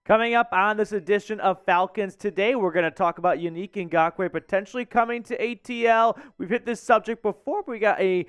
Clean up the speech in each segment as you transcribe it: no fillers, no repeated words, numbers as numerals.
Coming up on this edition of Falcons Today, we're going to talk about Yannick Ngakoue potentially coming to ATL. We've hit this subject before, but we got a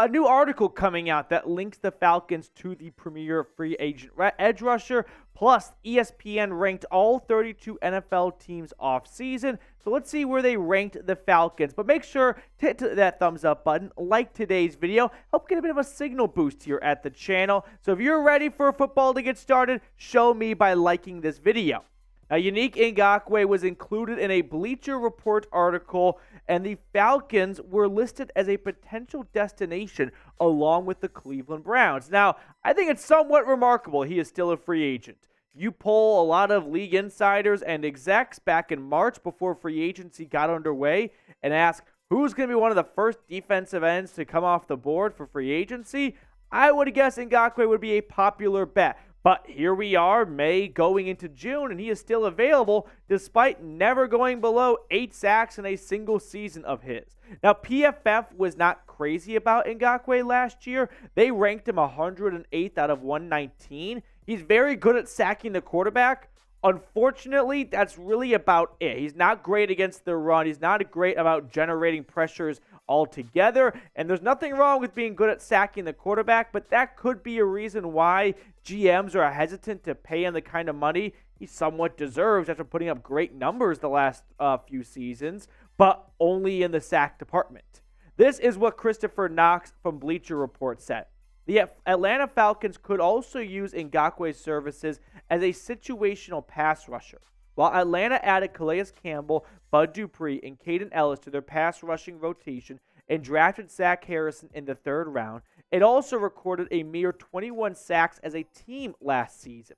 new article coming out that links the Falcons to the premier free agent edge rusher. Plus, ESPN ranked all 32 NFL teams off-season. So let's see where they ranked the Falcons. But make sure to hit that thumbs up button, like today's video, help get a bit of a signal boost here at the channel. So if you're ready for football to get started, show me by liking this video. Now, Yannick Ngakoue was included in a Bleacher Report article, and the Falcons were listed as a potential destination along with the Cleveland Browns. Now, I think it's somewhat remarkable he is still a free agent. You poll a lot of league insiders and execs back in March before free agency got underway and ask who's going to be one of the first defensive ends to come off the board for free agency, I would guess Ngakoue would be a popular bet. But here we are, May going into June, and he is still available despite never going below 8 sacks in a single season of his. Now, PFF was not crazy about Ngakoue last year. They ranked him 108th out of 119. He's very good at sacking the quarterback. Unfortunately, that's really about it. He's not great against the run. He's not great about generating pressures altogether. And there's nothing wrong with being good at sacking the quarterback, but that could be a reason why GMs are hesitant to pay him the kind of money he somewhat deserves after putting up great numbers the last few seasons, but only in the sack department. This is what Kristopher Knox from Bleacher Report said. The Atlanta Falcons could also use Ngakoue's services as a situational pass rusher. While Atlanta added Calais Campbell, Dupree and Kaden Elliss to their pass rushing rotation and drafted Zach Harrison in the 3rd round, it also recorded a mere 21 sacks as a team last season.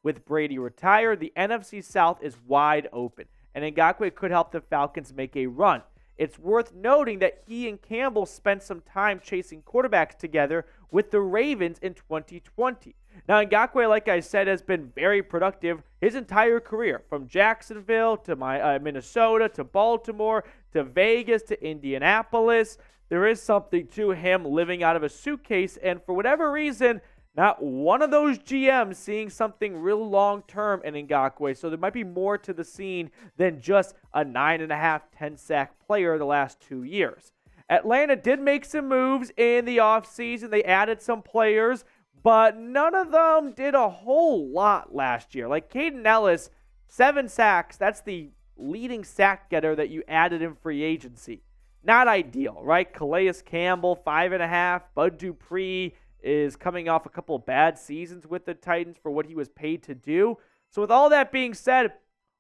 With Brady retired, the NFC South is wide open, and Ngakoue could help the Falcons make a run. It's worth noting that he and Campbell spent some time chasing quarterbacks together with the Ravens in 2020. Now, Ngakoue, like I said, has been very productive his entire career, from Jacksonville to Minnesota to Baltimore to Vegas to Indianapolis. There is something to him living out of a suitcase, and for whatever reason, not one of those GMs seeing something real long-term in Ngakoue, so there might be more to the scene than just a 9.5, 10-sack player the last 2 years. Atlanta did make some moves in the offseason. They added some players, but none of them did a whole lot last year. Like Kaden Elliss, 7 sacks. That's the leading sack getter that you added in free agency. Not ideal, right? Calais Campbell, 5.5. Dupree is coming off a couple of bad seasons with the Titans for what he was paid to do. So with all that being said,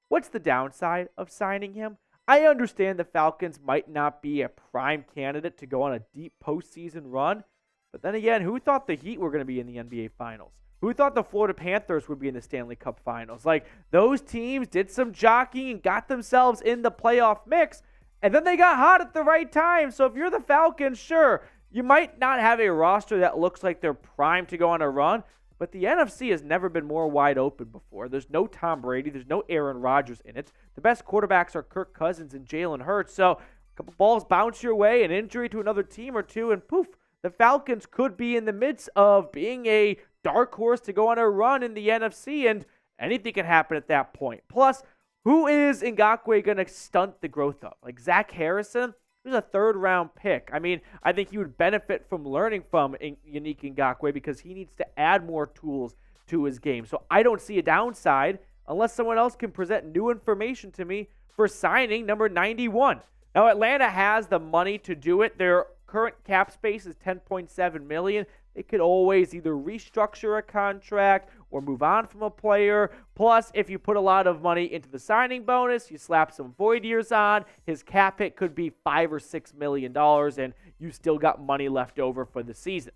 what's the downside of signing him? I understand the Falcons might not be a prime candidate to go on a deep postseason run, but then again, who thought the Heat were going to be in the NBA Finals? Who thought the Florida Panthers would be in the Stanley Cup Finals? Like, those teams did some jockeying and got themselves in the playoff mix, and then they got hot at the right time. So if you're the Falcons, sure, you might not have a roster that looks like they're primed to go on a run, but the NFC has never been more wide open before. There's no Tom Brady. There's no Aaron Rodgers in it. The best quarterbacks are Kirk Cousins and Jalen Hurts. So a couple balls bounce your way, an injury to another team or two, and poof, the Falcons could be in the midst of being a dark horse to go on a run in the NFC, and anything can happen at that point. Plus, who is Ngakoue going to stunt the growth of? Like Zach Harrison? He was a 3rd-round pick. I mean, I think he would benefit from learning from Yannick Ngakoue because he needs to add more tools to his game. So I don't see a downside unless someone else can present new information to me for signing number 91. Now, Atlanta has the money to do it. Their current cap space is $10.7 million. They could always either restructure a contract or move on from a player. Plus, if you put a lot of money into the signing bonus, you slap some void years on, his cap hit could be $5 or $6 million, and you still got money left over for the season.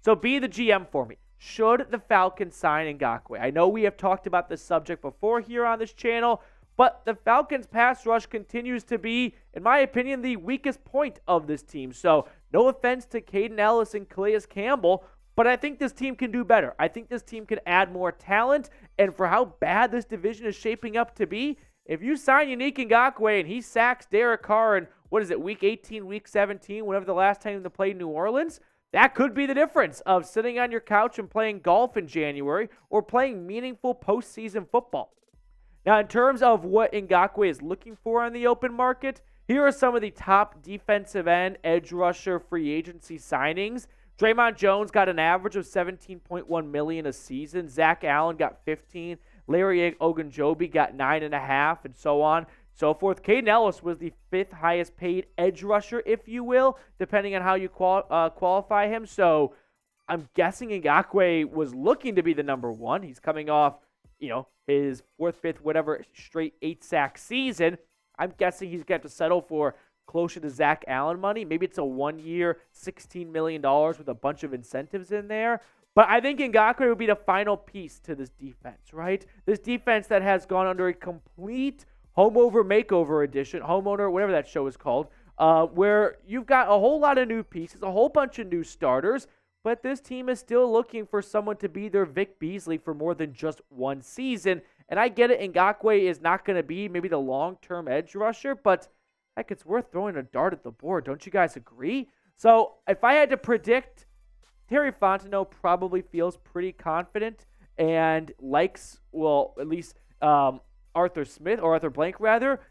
So be the GM for me. Should the Falcons sign Ngakoue? I know we have talked about this subject before here on this channel, but the Falcons' pass rush continues to be, in my opinion, the weakest point of this team. So no offense to Kaden Elliss and Calais Campbell, but I think this team can do better. I think this team can add more talent, and for how bad this division is shaping up to be, if you sign Yannick Ngakoue and he sacks Derek Carr in, week 18, week 17, whenever the last time they played New Orleans, That could be the difference of sitting on your couch and playing golf in January or playing meaningful postseason football. Now, in terms of what Ngakoue is looking for on the open market, here are some of the top defensive end edge rusher free agency signings. Draymond Jones got an average of $17.1 million a season. Zach Allen got 15. Larry Ogunjobi got 9.5, and so on, so forth. Kaden Elliss was the 5th highest paid edge rusher, if you will, depending on how you qualify him. So I'm guessing Ngakoue was looking to be the number one. He's coming off, his 4th, 5th, whatever, straight 8-sack season. I'm guessing he's got to settle for closer to Zach Allen money. Maybe it's a 1-year, $16 million with a bunch of incentives in there. But I think Ngakoue would be the final piece to this defense, right? This defense that has gone under a complete homeover edition, homeowner, whatever that show is called, where you've got a whole lot of new pieces, a whole bunch of new starters, but this team is still looking for someone to be their Vic Beasley for more than just one season. And I get it, Ngakoue is not going to be maybe the long-term edge rusher, but heck, it's worth throwing a dart at the board. Don't you guys agree? So if I had to predict, Terry Fontenot probably feels pretty confident and likes, well, at least Arthur Blank,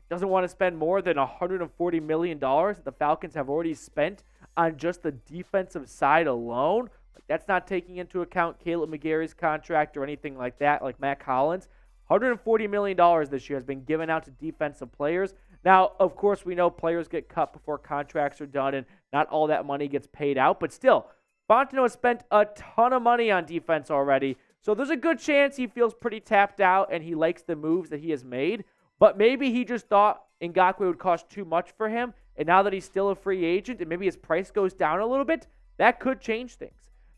doesn't want to spend more than $140 million that the Falcons have already spent on just the defensive side alone. That's not taking into account Caleb McGarry's contract or anything like that, like Matt Collins. $140 million this year has been given out to defensive players. Now, of course, we know players get cut before contracts are done and not all that money gets paid out. But still, Fontenot has spent a ton of money on defense already. So there's a good chance he feels pretty tapped out and he likes the moves that he has made. But maybe he just thought Ngakoue would cost too much for him. And now that he's still a free agent and maybe his price goes down a little bit, that could change things.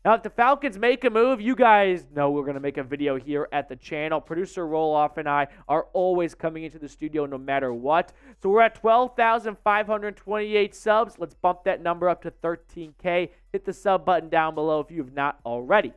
Now, if the Falcons make a move, you guys know we're going to make a video here at the channel. Producer Roloff and I are always coming into the studio no matter what. So we're at 12,528 subs. Let's bump that number up to 13K. Hit the sub button down below if you have not already.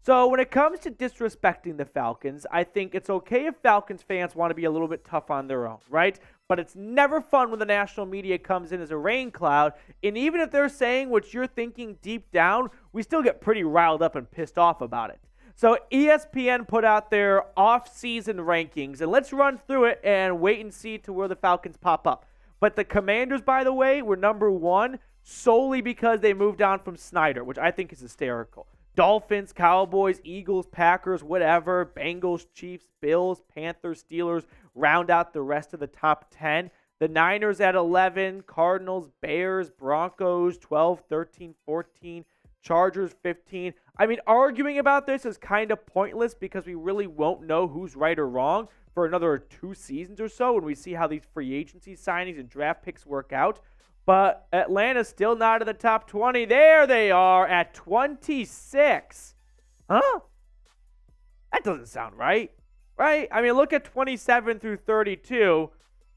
So when it comes to disrespecting the Falcons, I think it's okay if Falcons fans want to be a little bit tough on their own, right? But it's never fun when the national media comes in as a rain cloud, and even if they're saying what you're thinking deep down, we still get pretty riled up and pissed off about it. So ESPN put out their off-season rankings, and let's run through it and wait and see to where the Falcons pop up. But the Commanders, by the way, were number one solely because they moved on from Snyder, which I think is hysterical. Dolphins, Cowboys, Eagles, Packers, whatever, Bengals, Chiefs, Bills, Panthers, Steelers round out the rest of the top 10. The Niners at 11, Cardinals, Bears, Broncos, 12, 13, 14, Chargers, 15. I mean, arguing about this is kind of pointless because we really won't know who's right or wrong for another 2 seasons or so when we see how these free agency signings and draft picks work out. But Atlanta's still not in the top 20. There they are at 26. Huh? That doesn't sound right. Right? I mean, look at 27 through 32.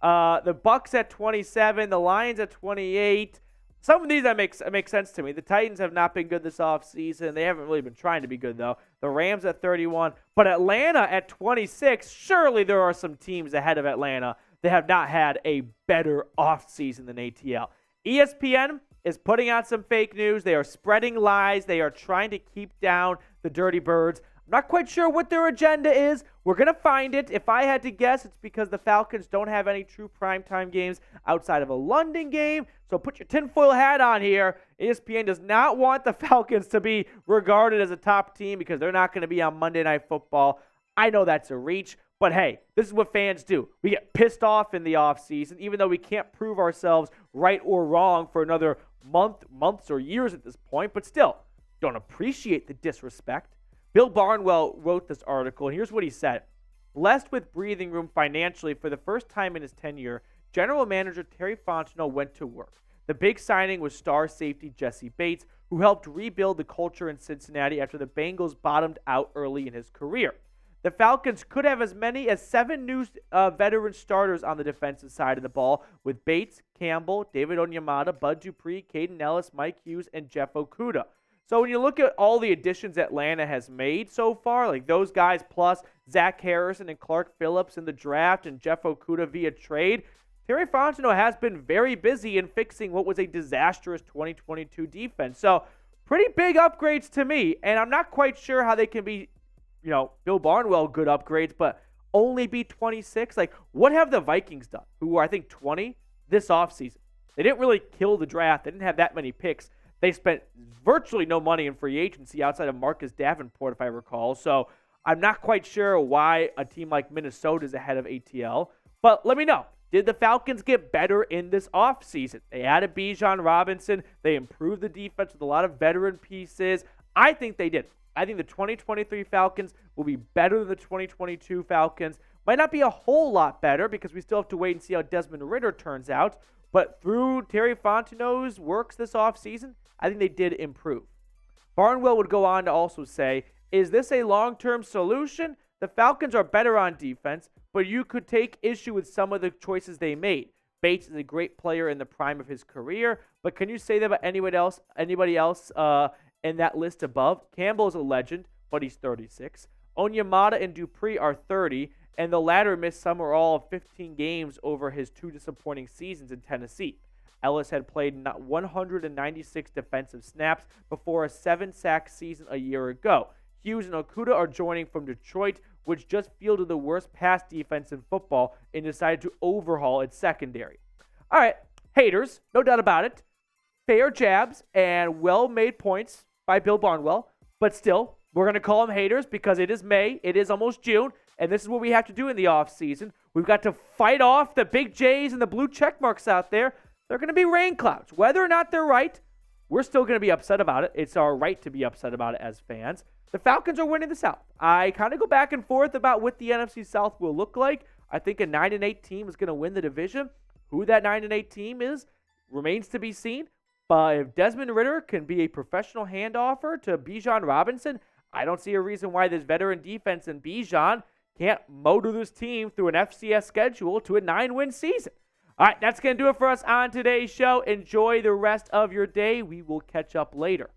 The Bucks at 27. The Lions at 28. Some of these that make sense to me. The Titans have not been good this offseason. They haven't really been trying to be good, though. The Rams at 31. But Atlanta at 26. Surely there are some teams ahead of Atlanta that have not had a better offseason than ATL. ESPN is putting out some fake news. They are spreading lies. They are trying to keep down the Dirty Birds. I'm not quite sure what their agenda is. We're going to find it. If I had to guess, it's because the Falcons don't have any true primetime games outside of a London game. So put your tinfoil hat on here. ESPN does not want the Falcons to be regarded as a top team because they're not going to be on Monday Night Football. I know that's a reach. But hey, this is what fans do. We get pissed off in the offseason, even though we can't prove ourselves right or wrong for another months or years at this point. But still, don't appreciate the disrespect. Bill Barnwell wrote this article, and here's what he said. Blessed with breathing room financially for the first time in his tenure, General Manager Terry Fontenot went to work. The big signing was star safety Jesse Bates, who helped rebuild the culture in Cincinnati after the Bengals bottomed out early in his career. The Falcons could have as many as 7 new veteran starters on the defensive side of the ball with Bates, Campbell, David Onyemata, Bud Dupree, Kaden Elliss, Mike Hughes, and Jeff Okudah. So when you look at all the additions Atlanta has made so far, like those guys plus Zach Harrison and Clark Phillips in the draft and Jeff Okudah via trade, Terry Fontenot has been very busy in fixing what was a disastrous 2022 defense. So pretty big upgrades to me, and I'm not quite sure how they can be, Bill Barnwell good upgrades, but only be 26. Like, what have the Vikings done, who were, I think, 20 this offseason? They didn't really kill the draft. They didn't have that many picks. They spent virtually no money in free agency outside of Marcus Davenport, if I recall. So I'm not quite sure why a team like Minnesota is ahead of ATL. But let me know. Did the Falcons get better in this offseason? They added Bijan Robinson. They improved the defense with a lot of veteran pieces. I think they did. I think the 2023 Falcons will be better than the 2022 Falcons. Might not be a whole lot better because we still have to wait and see how Desmond Ridder turns out. But through Terry Fontenot's works this offseason, I think they did improve. Barnwell would go on to also say, is this a long-term solution? The Falcons are better on defense, but you could take issue with some of the choices they made. Bates is a great player in the prime of his career, but can you say that about anybody else in that list above? Campbell is a legend, but he's 36. Onyemata and Dupree are 30, and the latter missed some or all of 15 games over his 2 disappointing seasons in Tennessee. Elliss had played 196 defensive snaps before a 7-sack season a year ago. Hughes and Okudah are joining from Detroit, which just fielded the worst pass defense in football and decided to overhaul its secondary. All right, haters, no doubt about it. Fair jabs and well-made points by Bill Barnwell, but still, we're going to call them haters because it is May, it is almost June, and this is what we have to do in the offseason. We've got to fight off the big J's and the blue check marks out there. They're going to be rain clouds. Whether or not they're right, we're still going to be upset about it. It's our right to be upset about it as fans. The Falcons are winning the South. I kind of go back and forth about what the NFC South will look like. I think a 9-8 team is going to win the division. Who that 9-8 team is remains to be seen. But if Desmond Ridder can be a professional handoffer to Bijan Robinson, I don't see a reason why this veteran defense and Bijan can't motor this team through an FCS schedule to a 9-win season. All right, that's going to do it for us on today's show. Enjoy the rest of your day. We will catch up later.